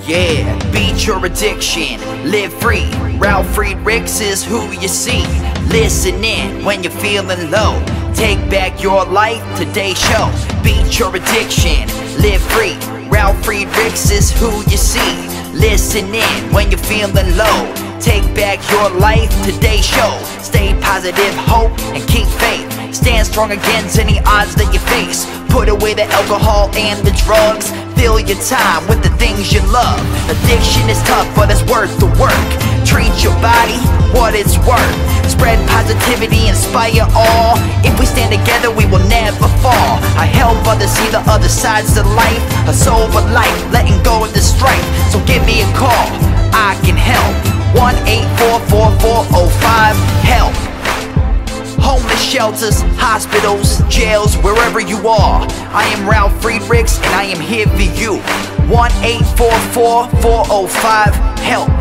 Yeah, beat your addiction, live free. Ralf Friedrichs is who you see. Listen in when you're feeling low. Take back your life, today's show. Beat your addiction, live free. Ralf Friedrichs is who you see. Listen in when you're feeling low. Take back your life, today's show. Stay positive, hope, and keep faith. Stand strong against any odds that you face. Put away the alcohol and the drugs. Fill your time with the things you love. Addiction is tough, but it's worth the work. Treat your body what it's worth. Spread positivity, inspire all. If we stand together, we will never fall. I help others see the other sides of life. A sober life, letting go of the strife. So give me a call, I can help. 1-844-4405-HELP. Homeless shelters, hospitals, jails, wherever you are. I am Ralf Friedrichs and I am here for you. 1-844-405-HELP.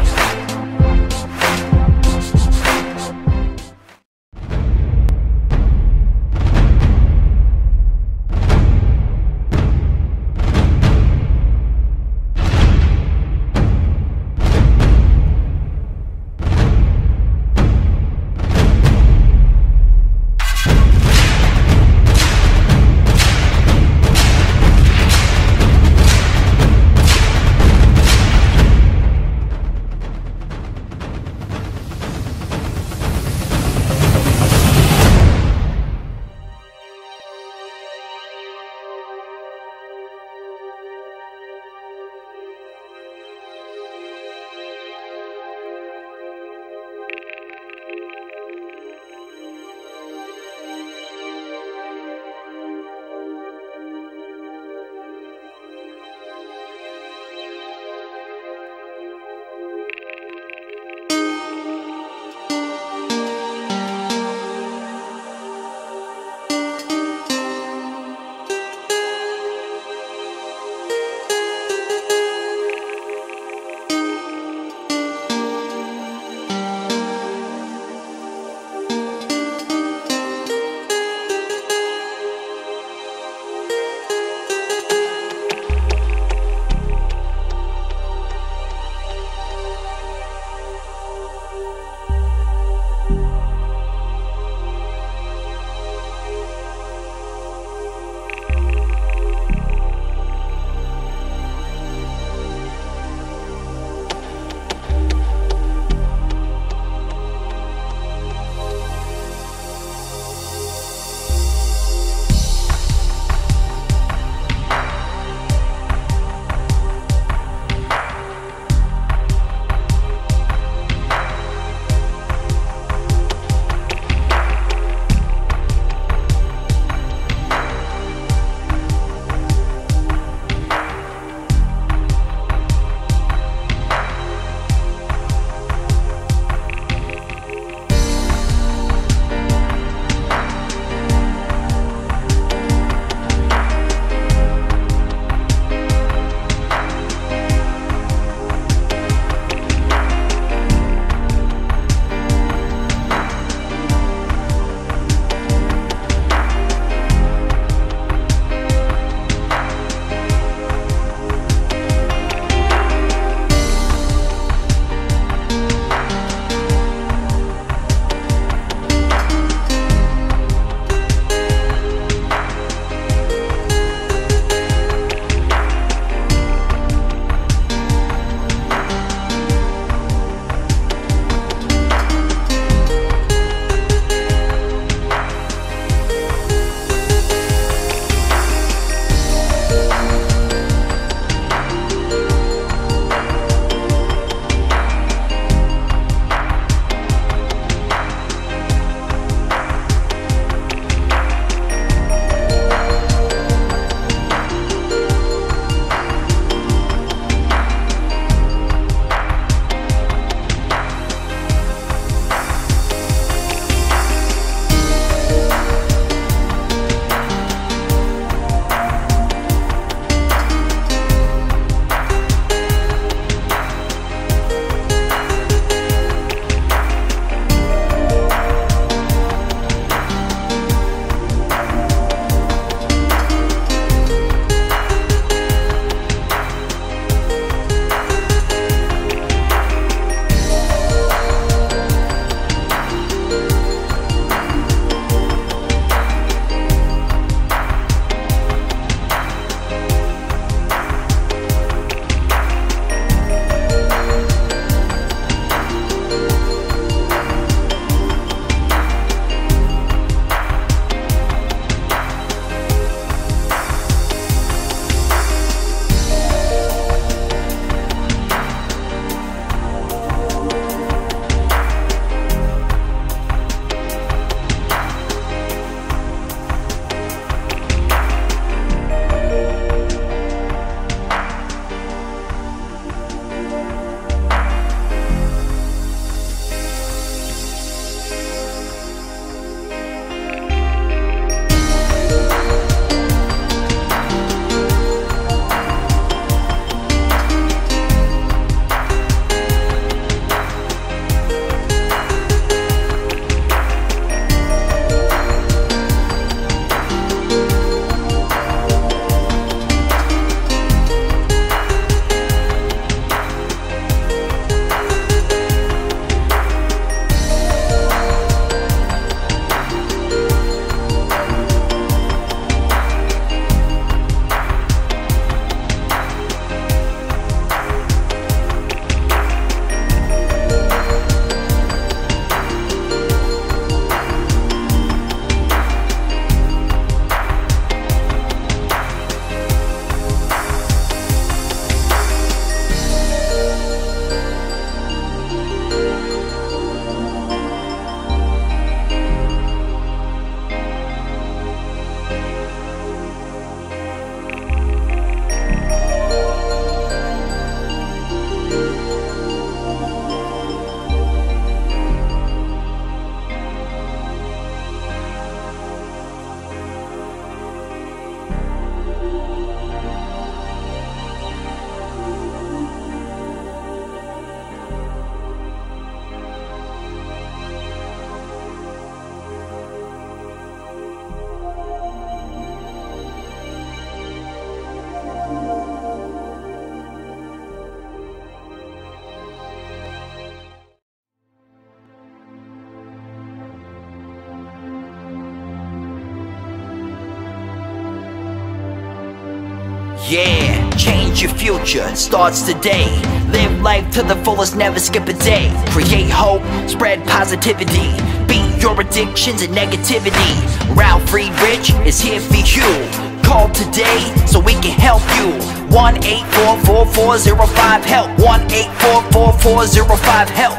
Yeah, change your future, starts today. Live life to the fullest, never skip a day. Create hope, spread positivity. Beat your addictions and negativity. Ralf Friedrichs is here for you. Call today so we can help you. 1-844-405-HELP. 1-844-405-HELP.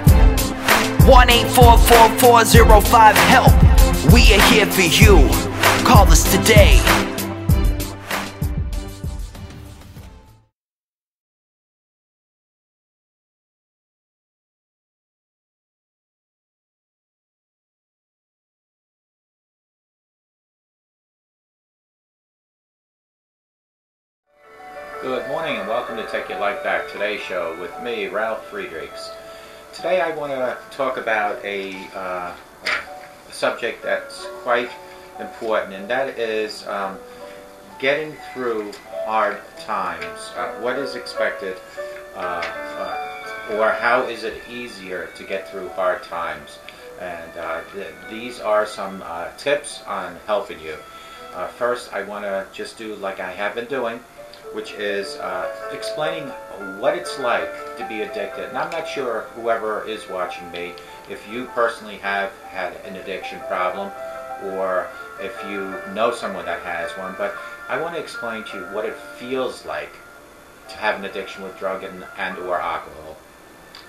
1-844-405-HELP. We are here for you. Call us today. Good morning and welcome to Take Your Life Back Today show with me, Ralf Friedrichs. Today I want to talk about a subject that's quite important, and that is getting through hard times. What is expected or how is it easier to get through hard times? And these are some tips on helping you. First, I want to just do like I have been doing, which is explaining what it's like to be addicted. And I'm not sure whoever is watching me, if you personally have had an addiction problem or if you know someone that has one, but I want to explain to you what it feels like to have an addiction with drug and or alcohol.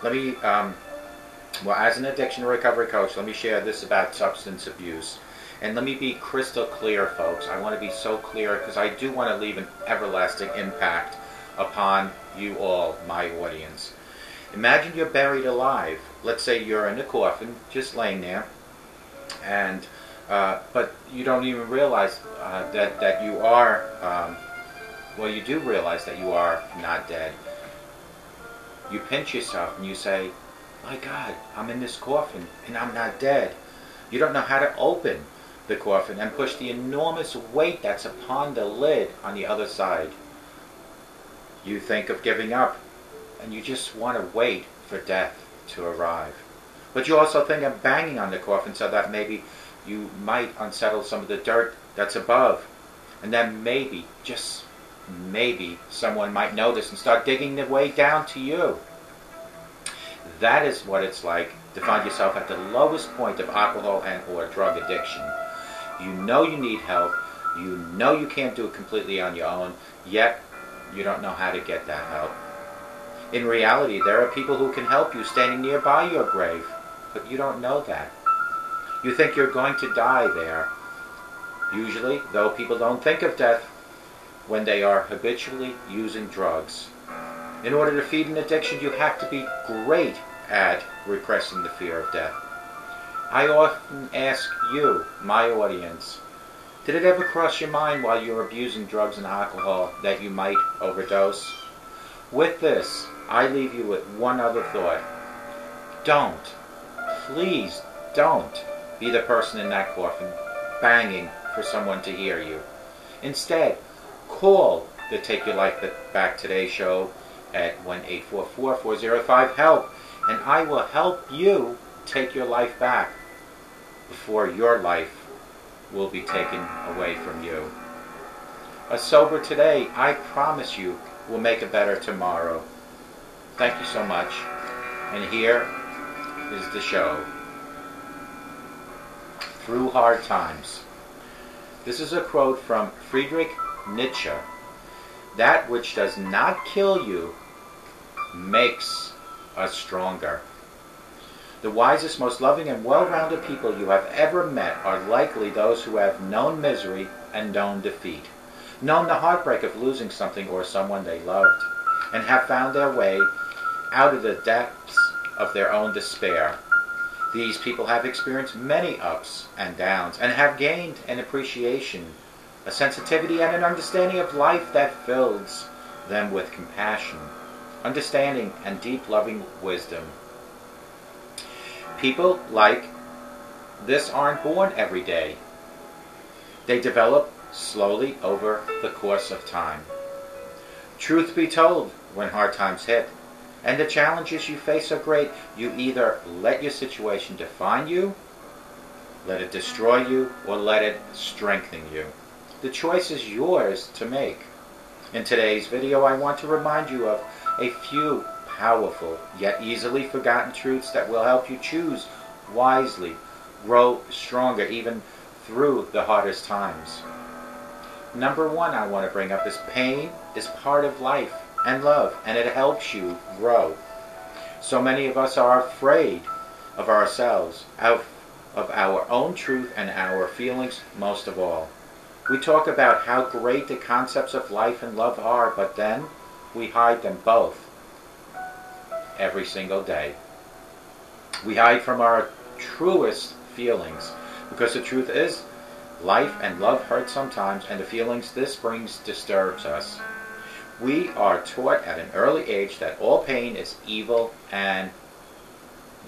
Let me, well, as an addiction recovery coach, let me share this about substance abuse. And let me be crystal clear, folks. I want to be so clear because I do want to leave an everlasting impact upon you all, my audience. Imagine you're buried alive. Let's say you're in a coffin, just laying there, and but you don't even realize that you are. Well, you do realize that you are not dead. You pinch yourself and you say, "My God, I'm in this coffin and I'm not dead." You don't know how to open the coffin and push the enormous weight that's upon the lid on the other side. You think of giving up and you just want to wait for death to arrive. But you also think of banging on the coffin so that maybe you might unsettle some of the dirt that's above, and then maybe, just maybe, someone might notice and start digging their way down to you. That is what it's like to find yourself at the lowest point of alcohol and or drug addiction. You know you need help, you know you can't do it completely on your own, yet you don't know how to get that help. In reality, there are people who can help you standing nearby your grave, but you don't know that. You think you're going to die there. Usually, though, people don't think of death when they are habitually using drugs. In order to feed an addiction, you have to be great at repressing the fear of death. I often ask you, my audience, did it ever cross your mind while you're abusing drugs and alcohol that you might overdose? With this, I leave you with one other thought. Don't, please don't be the person in that coffin banging for someone to hear you. Instead, call the Take Your Life Back Today show at 1-844-405-HELP, and I will help you take your life back before your life will be taken away from you. A sober today, I promise you, will make a better tomorrow. Thank you so much. And here is the show. Through Hard Times. This is a quote from Friedrich Nietzsche. That which does not kill you makes us stronger. The wisest, most loving, and well-rounded people you have ever met are likely those who have known misery and known defeat, known the heartbreak of losing something or someone they loved, and have found their way out of the depths of their own despair. These people have experienced many ups and downs, and have gained an appreciation, a sensitivity, and an understanding of life that fills them with compassion, understanding, and deep loving wisdom. People like this aren't born every day. They develop slowly over the course of time. Truth be told, when hard times hit, and the challenges you face are great, you either let your situation define you, let it destroy you, or let it strengthen you. The choice is yours to make. In today's video, I want to remind you of a few powerful yet easily forgotten truths that will help you choose wisely, grow stronger even through the hardest times. Number one I want to bring up is pain is part of life and love, and it helps you grow. So many of us are afraid of ourselves, of our own truth and our feelings most of all. We talk about how great the concepts of life and love are, but then we hide them both every single day. We hide from our truest feelings because the truth is life and love hurt sometimes, and the feelings this brings disturbs us. We are taught at an early age that all pain is evil and,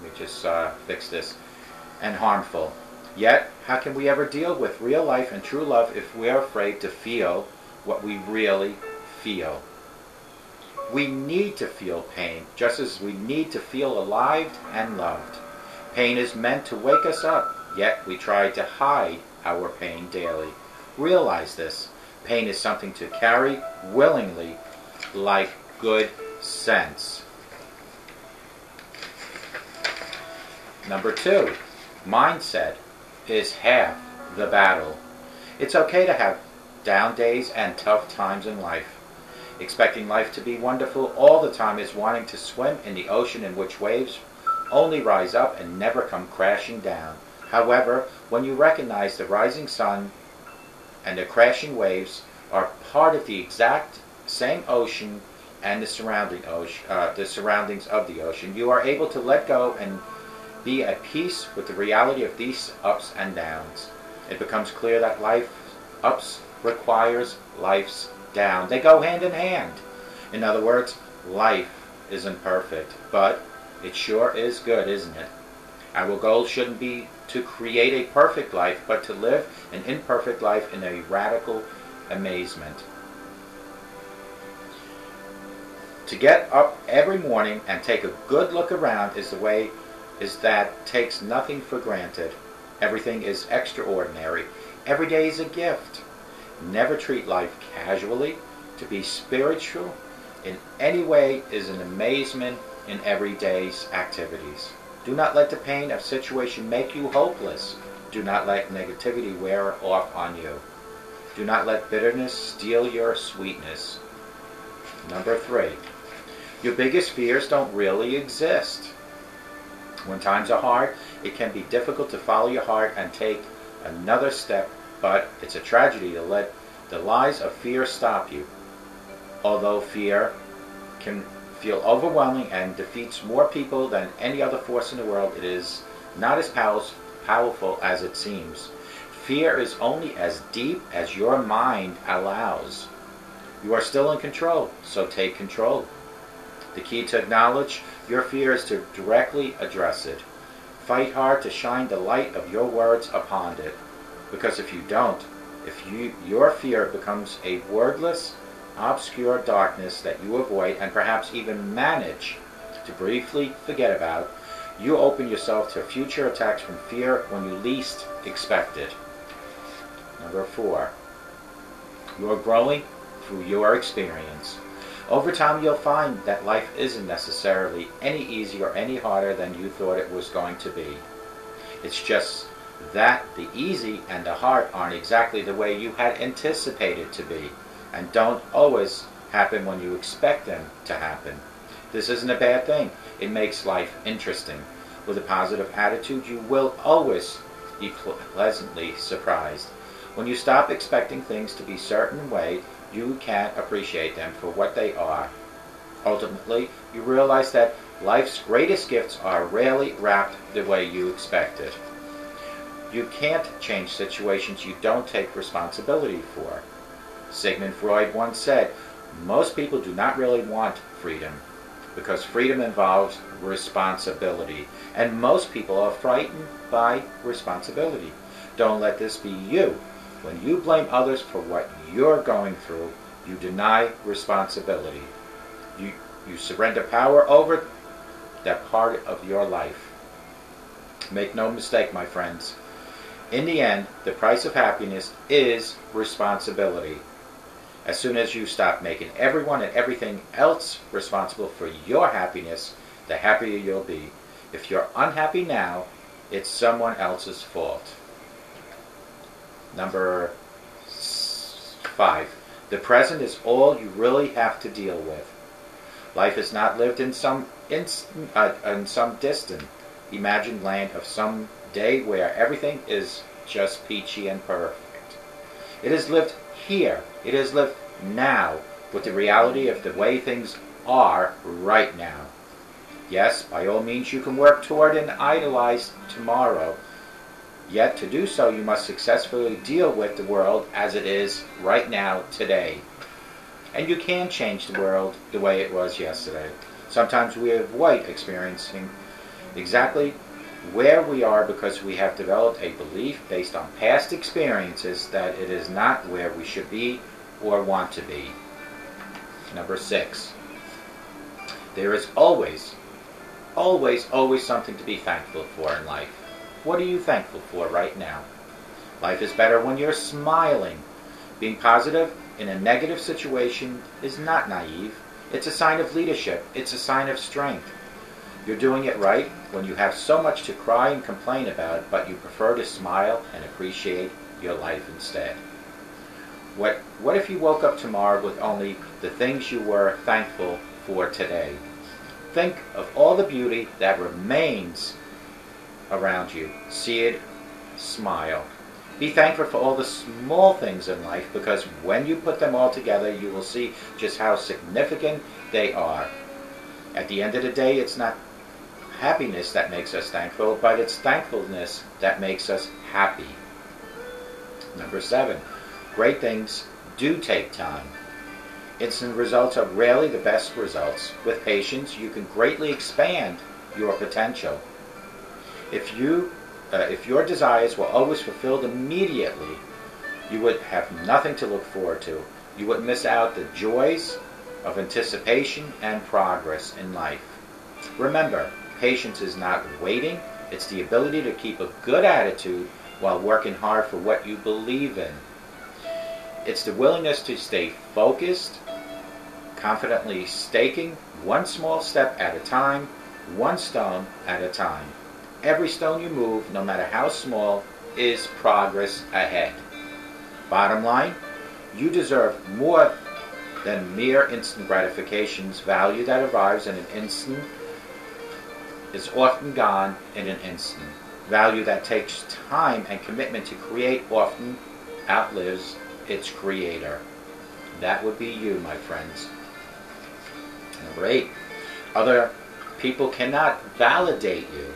let me just fix this, and harmful. Yet, how can we ever deal with real life and true love if we're afraid to feel what we really feel? We need to feel pain, just as we need to feel alive and loved. Pain is meant to wake us up, yet we try to hide our pain daily. Realize this. Pain is something to carry willingly, like good sense. Number two, mindset is half the battle. It's okay to have down days and tough times in life. Expecting life to be wonderful all the time is wanting to swim in the ocean in which waves only rise up and never come crashing down. However, when you recognize the rising sun and the crashing waves are part of the exact same ocean and the surroundings of the ocean, you are able to let go and be at peace with the reality of these ups and downs. It becomes clear that life's ups requires life's down. They go hand in hand. In other words, life isn't perfect, but it sure is good, isn't it? Our goal shouldn't be to create a perfect life, but to live an imperfect life in a radical amazement. To get up every morning and take a good look around that takes nothing for granted. Everything is extraordinary. Every day is a gift. Never treat life casually. To be spiritual in any way is an amazement in everyday's activities. Do not let the pain of situation make you hopeless. Do not let negativity wear off on you. Do not let bitterness steal your sweetness. Number three, your biggest fears don't really exist. When times are hard, it can be difficult to follow your heart and take another step, but it's a tragedy to let the lies of fear stop you. Although fear can feel overwhelming and defeats more people than any other force in the world, it is not as powerful as it seems. Fear is only as deep as your mind allows. You are still in control, so take control. The key to acknowledge your fear is to directly address it. Fight hard to shine the light of your words upon it. Because if you don't, your fear becomes a wordless, obscure darkness that you avoid and perhaps even manage to briefly forget about, you open yourself to future attacks from fear when you least expect it. Number four, you are growing through your experience. Over time, you'll find that life isn't necessarily any easier or any harder than you thought it was going to be. It's just that the easy and the hard aren't exactly the way you had anticipated to be, and don't always happen when you expect them to happen. This isn't a bad thing. It makes life interesting. With a positive attitude, you will always be pleasantly surprised. When you stop expecting things to be a certain way, you can appreciate them for what they are. Ultimately, you realize that life's greatest gifts are rarely wrapped the way you expected. You can't change situations you don't take responsibility for. Sigmund Freud once said, most people do not really want freedom, because freedom involves responsibility, and most people are frightened by responsibility. Don't let this be you. When you blame others for what you're going through, you deny responsibility. You surrender power over that part of your life. Make no mistake, my friends. In the end, the price of happiness is responsibility. As soon as you stop making everyone and everything else responsible for your happiness, the happier you'll be. If you're unhappy now, it's someone else's fault. Number 5. The present is all you really have to deal with. Life is not lived in some distant, imagined land of some day where everything is just peachy and perfect. It is lived here. It is lived now with the reality of the way things are right now. Yes, by all means you can work toward an idealized tomorrow. Yet to do so you must successfully deal with the world as it is right now, today. And you can change the world the way it was yesterday. Sometimes we avoid experiencing exactly where we are because we have developed a belief based on past experiences that it is not where we should be or want to be. Number 6. There is always something to be thankful for in life. What are you thankful for right now? Life is better when you're smiling. Being positive in a negative situation is not naive. It's a sign of leadership. It's a sign of strength. You're doing it right when you have so much to cry and complain about, but you prefer to smile and appreciate your life instead. What if you woke up tomorrow with only the things you were thankful for today? Think of all the beauty that remains around you. See it, smile. Be thankful for all the small things in life, because when you put them all together, you will see just how significant they are. At the end of the day, it's not happiness that makes us thankful, but it's thankfulness that makes us happy. Number 7. Great things do take time. Instant results are rarely the best results. With patience, you can greatly expand your potential. If your desires were always fulfilled immediately, you would have nothing to look forward to. You would miss out the joys of anticipation and progress in life. Remember, patience is not waiting. It's the ability to keep a good attitude while working hard for what you believe in. It's the willingness to stay focused, confidently staking one small step at a time, one stone at a time. Every stone you move, no matter how small, is progress ahead. Bottom line, you deserve more than mere instant gratifications. Value that arrives in an instant is often gone in an instant. Value that takes time and commitment to create often outlives its creator. That would be you, my friends. Number 8. Other people cannot validate you.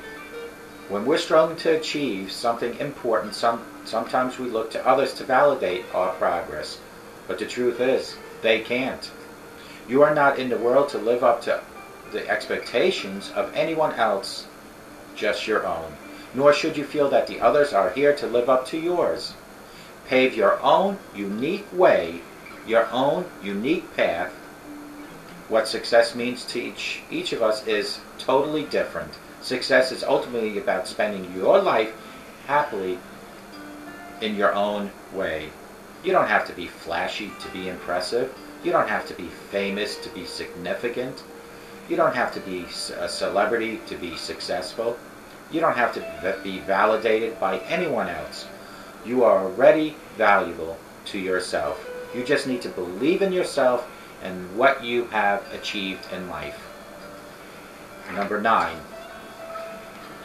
When we're struggling to achieve something important, sometimes we look to others to validate our progress. But the truth is, they can't. You are not in the world to live up to the expectations of anyone else, just your own. Nor should you feel that the others are here to live up to yours. Pave your own unique way, your own unique path. What success means to each of us is totally different. Success is ultimately about spending your life happily in your own way. You don't have to be flashy to be impressive. You don't have to be famous to be significant. You don't have to be a celebrity to be successful. You don't have to be validated by anyone else. You are already valuable to yourself. You just need to believe in yourself and what you have achieved in life. Number 9.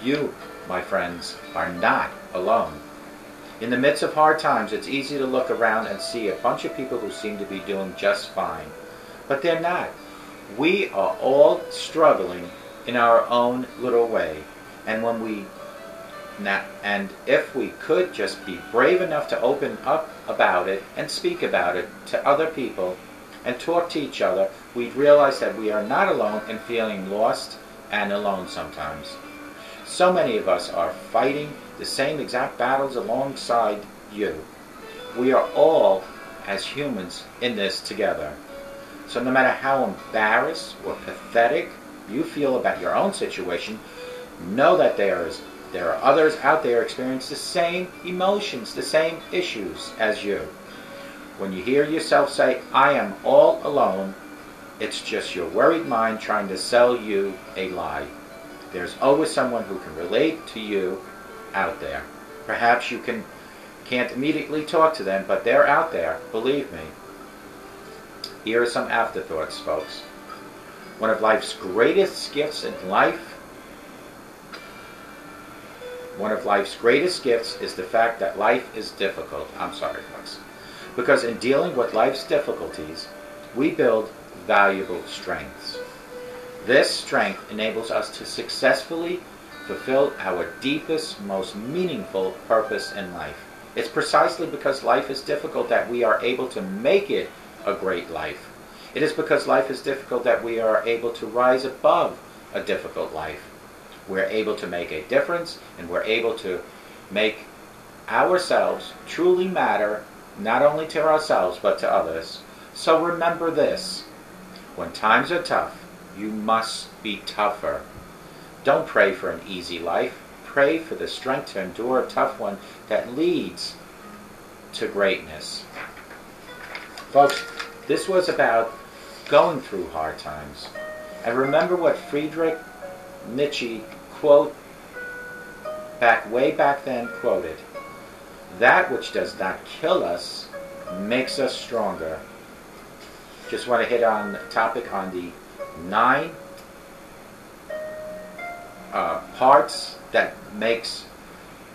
You, my friends, are not alone. In the midst of hard times, it's easy to look around and see a bunch of people who seem to be doing just fine. But they're not. We are all struggling in our own little way. And if we could just be brave enough to open up about it and speak about it to other people and talk to each other, we'd realize that we are not alone in feeling lost and alone sometimes. So many of us are fighting the same exact battles alongside you. We are all, as humans, in this together. So no matter how embarrassed or pathetic you feel about your own situation, know that there are others out there experiencing the same emotions, the same issues as you. When you hear yourself say, I am all alone, it's just your worried mind trying to sell you a lie. There's always someone who can relate to you out there. Perhaps you can't immediately talk to them, but they're out there, believe me. Here are some afterthoughts, folks. One of life's greatest gifts is the fact that life is difficult. I'm sorry, folks. Because in dealing with life's difficulties, we build valuable strengths. This strength enables us to successfully fulfill our deepest, most meaningful purpose in life. It's precisely because life is difficult that we are able to make it a great life. It is because life is difficult that we are able to rise above a difficult life. We're able to make a difference, and we're able to make ourselves truly matter, not only to ourselves, but to others. So remember this: when times are tough, you must be tougher. Don't pray for an easy life. Pray for the strength to endure a tough one that leads to greatness. Folks, this was about going through hard times. And remember what Friedrich Nietzsche way back then quoted: that which does not kill us makes us stronger. Just want to hit on the topic on the 9 parts that makes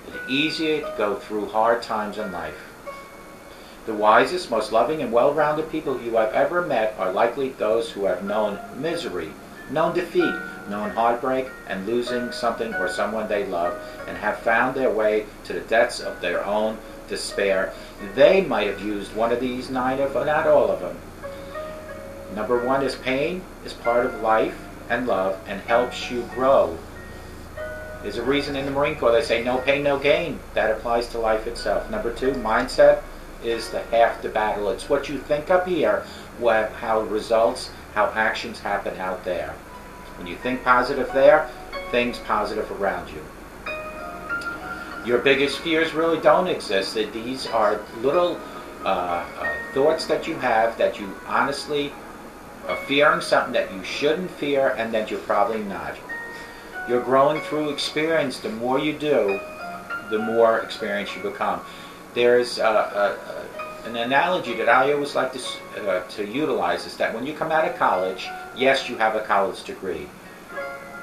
it easier to go through hard times in life. The wisest, most loving, and well-rounded people you have ever met are likely those who have known misery, known defeat, known heartbreak, and losing something or someone they love, and have found their way to the depths of their own despair. They might have used one of these 9, but not all of them. Number 1 is pain is part of life and love and helps you grow. There's a reason in the Marine Corps they say no pain, no gain. That applies to life itself. Number 2, mindset is the half the battle. It's what you think up here, how results, how actions happen out there. When you think positive there, things positive around you. Your biggest fears really don't exist. These are little thoughts that you have that you honestly are fearing something that you shouldn't fear and that you're probably not. You're growing through experience. The more you do, the more experience you become. There's an analogy that I always like to utilize is that when you come out of college, yes, you have a college degree,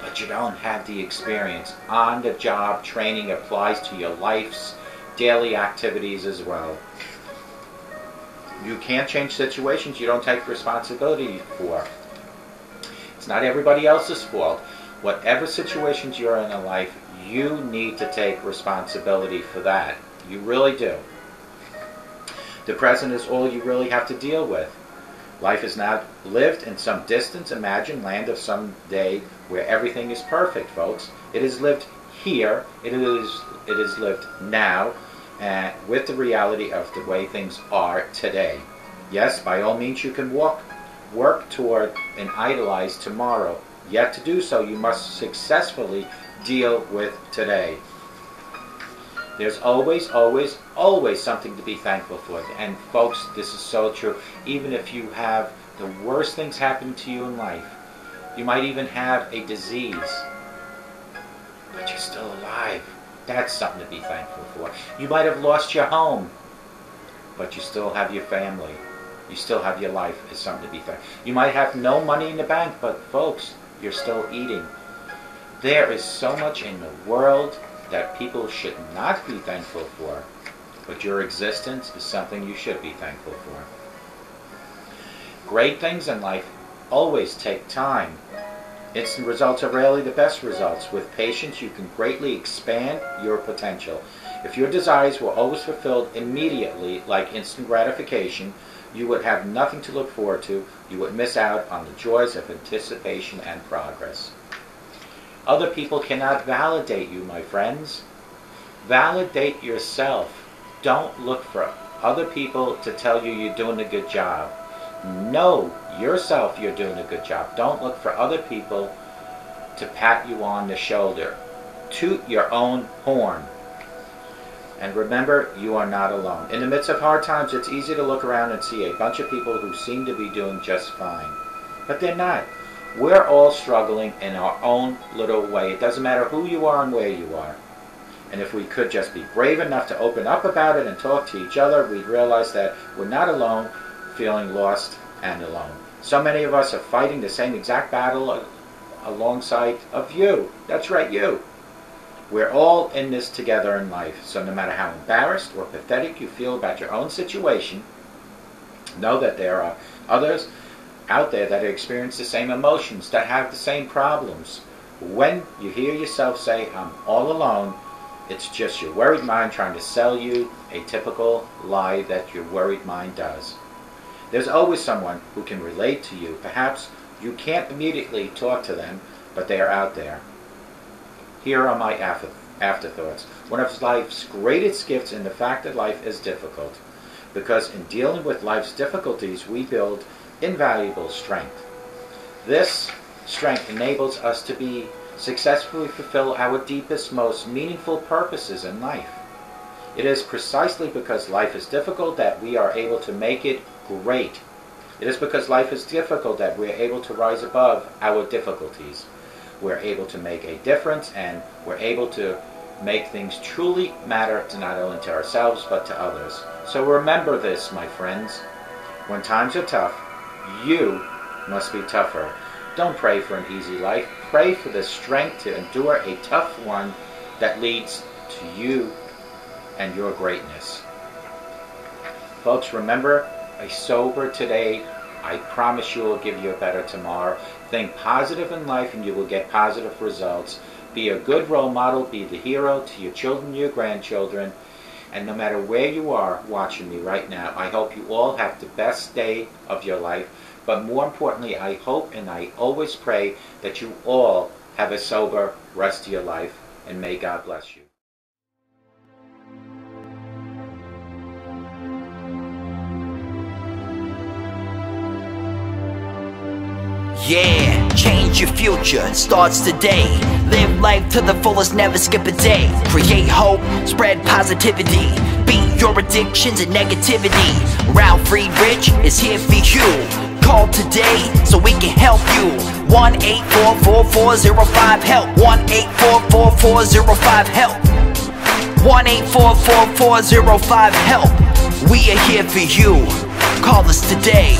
but you don't have the experience. On-the-job training applies to your life's daily activities as well. You can't change situations you don't take responsibility for. It's not everybody else's fault. Whatever situations you're in life, you need to take responsibility for that. You really do. The present is all you really have to deal with. Life is not lived in some distant, imagined land of some day where everything is perfect, folks. It is lived here. It is lived now, with the reality of the way things are today. Yes, by all means you can work toward an idealized tomorrow. Yet to do so, you must successfully deal with today. There's always, always, always something to be thankful for. And folks, this is so true. Even if you have the worst things happen to you in life, you might even have a disease, but you're still alive. That's something to be thankful for. You might have lost your home, but you still have your family. You still have your life. It's something to be thankful. You might have no money in the bank, but folks, you're still eating. There is so much in the world that people should not be thankful for, but your existence is something you should be thankful for. Great things in life always take time. Instant results are rarely the best results. With patience, you can greatly expand your potential. If your desires were always fulfilled immediately, like instant gratification, you would have nothing to look forward to. You would miss out on the joys of anticipation and progress. Other people cannot validate you, my friends. Validate yourself. Don't look for other people to tell you you're doing a good job. Know yourself you're doing a good job. Don't look for other people to pat you on the shoulder. Toot your own horn. And remember, you are not alone. In the midst of hard times, it's easy to look around and see a bunch of people who seem to be doing just fine. But they're not. We're all struggling in our own little way. It doesn't matter who you are and where you are. And if we could just be brave enough to open up about it and talk to each other, we'd realize that we're not alone, feeling lost and alone. So many of us are fighting the same exact battle alongside of you. That's right, you. We're all in this together in life. So no matter how embarrassed or pathetic you feel about your own situation, know that there are others out there that experience the same emotions, that have the same problems. When you hear yourself say, I'm all alone, it's just your worried mind trying to sell you a typical lie that your worried mind does. There's always someone who can relate to you. Perhaps you can't immediately talk to them, but they are out there. Here are my afterthoughts. One of life's greatest gifts is the fact that life is difficult, because in dealing with life's difficulties, we build invaluable strength. This strength enables us to successfully fulfill our deepest, most meaningful purposes in life. It is precisely because life is difficult that we are able to make it great. It is because life is difficult that we are able to rise above our difficulties. We're able to make a difference, and we're able to make things truly matter to not only to ourselves but to others. So remember this, my friends. When times are tough, you must be tougher. Don't pray for an easy life. Pray for the strength to endure a tough one that leads to you and your greatness. Folks, remember, a sober today, I promise you, will give you a better tomorrow. Think positive in life and you will get positive results. Be a good role model. Be the hero to your children, your grandchildren. And no matter where you are watching me right now, I hope you all have the best day of your life. But more importantly, I hope and I always pray that you all have a sober rest of your life. And may God bless you. Yeah, change your future, starts today. Live life to the fullest, never skip a day. Create hope, spread positivity. Beat your addictions and negativity. Ralf Friedrichs is here for you. Call today so we can help you. 1-844-405-HELP. 1-844-405-HELP. 1-844-405-HELP. We are here for you. Call us today.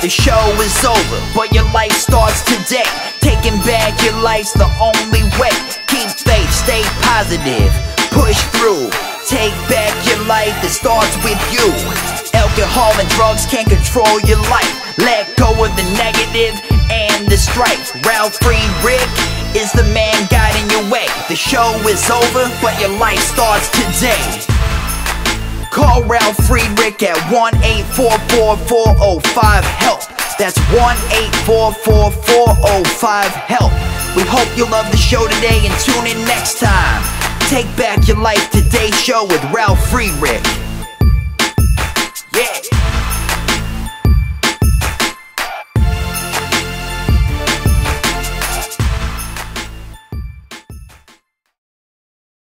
The show is over, but your life starts today. Taking back your life's the only way. Keep faith, stay positive, push through. Take back your life, it starts with you. Alcohol and drugs can't control your life. Let go of the negative and the strife. Ralf Friedrichs is the man guiding your way. The show is over, but your life starts today. Call Ralf Friedrichs at 1-844-405-HELP. That's 1-844-405-HELP. We hope you love the show today and tune in next time. Take back your life today show with Ralf Friedrichs.